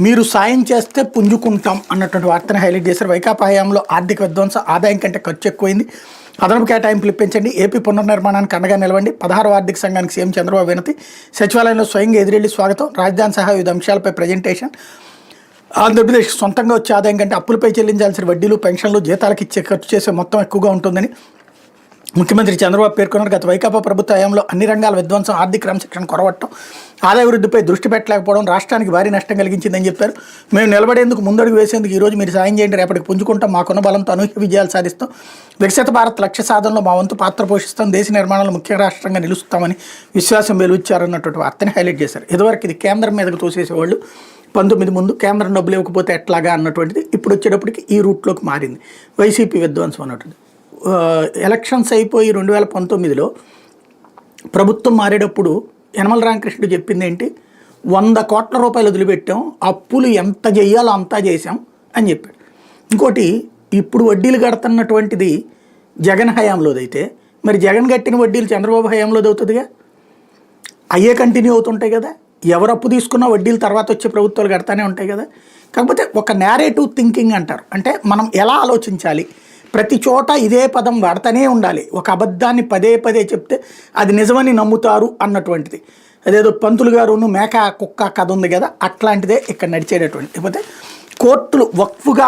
మీరు సాయం చేస్తే పుంజుకుంటాం అన్నటువంటి వార్తను హైలైట్ చేశారు. వైకాపా హయాంలో ఆర్థిక విధ్వంసం, ఆదాయం కంటే ఖర్చు ఎక్కువైంది, అదనపు కేటాయింపులు ఇప్పించండి, ఏపీ పునర్నిర్మాణానికి అండగా నిలవండి, 16వ ఆర్థిక సంఘానికి సీఎం చంద్రబాబు వినతి, సచివాలయంలో స్వయంగా ఎదురెళ్లి స్వాగతం, రాజధాని సహా వివిధ అంశాలపై ప్రజెంటేషన్, ఆంధ్రప్రదేశ్ సొంతంగా వచ్చే ఆదాయం కంటే అప్పులపై చెల్లించాల్సిన వడ్డీలు, పెన్షన్లు, జీతాలకు ఇచ్చే ఖర్చు చేసే మొత్తం ఎక్కువగా ఉంటుందని ముఖ్యమంత్రి చంద్రబాబు పేర్కొన్నారు. గత వైకాపా ప్రభుత్వ హయాంలో అన్ని రంగాల విధ్వంసం, ఆర్థిక క్రమశిక్షణ కొరవట్టం, ఆదాయ వృద్ధిపై దృష్టి పెట్టలేకపోవడం రాష్ట్రానికి భారీ నష్టం కలిగించిందని చెప్పారు. మేము నిలబడేందుకు ముందడుగు వేసేందుకు ఈరోజు మీరు సాయం చేయండి, రేపటికి పుంజుకుంటాం, మాకున్న బలంతో అనూహ్య విజయాలు సాధిస్తాం, వికసిత భారత్ లక్ష్య సాధనలో మా వంతు పాత్ర పోషిస్తాం, దేశ నిర్మాణంలో ముఖ్య రాష్ట్రంగా నిలుస్తామని విశ్వాసం వెలువచ్చారన్నటువంటి వార్తని హైలైట్ చేశారు. ఇదివరకు ఇది కేంద్రం మీదకు తోసేసేవాళ్ళు, 19 ముందు కేంద్రం డబ్బులు ఇవ్వకపోతే ఎట్లాగా అన్నటువంటిది ఇప్పుడు వచ్చేటప్పటికి ఈ రూట్లోకి మారింది. వైసీపీ విధ్వంసం అన్నటువంటిది ఎలక్షన్స్ అయిపోయి 2019లో ప్రభుత్వం మారేటప్పుడు యనమల రామకృష్ణుడు చెప్పింది ఏంటి, 100 కోట్ల రూపాయలు వదిలిపెట్టాం, అప్పులు ఎంత చేయాలో అంతా చేసాం అని చెప్పాడు. ఇంకోటి, ఇప్పుడు వడ్డీలు కడుతున్నటువంటిది జగన్ హయాంలోదైతే మరి జగన్ కట్టిన వడ్డీలు చంద్రబాబు హయాంలోది అవుతుందిగా, అయ్యే కంటిన్యూ అవుతుంటాయి కదా, ఎవరు అప్పు తీసుకున్నా వడ్డీలు తర్వాత వచ్చే ప్రభుత్వాలు కడతానే ఉంటాయి కదా. కాకపోతే ఒక నేరేటివ్ థింకింగ్ అంటారు, అంటే మనం ఎలా ఆలోచించాలి, ప్రతి చోట ఇదే పదం వాడుతూనే ఉండాలి, ఒక అబద్ధాన్ని పదే పదే చెప్తే అది నిజమని నమ్ముతారు అన్నటువంటిది. అదేదో పంతులు గారును మేక కుక్క కథ ఉంది కదా, అట్లాంటిదే ఇక్కడ నడిచేటటువంటి. లేకపోతే కోర్టులు వక్ఫుగా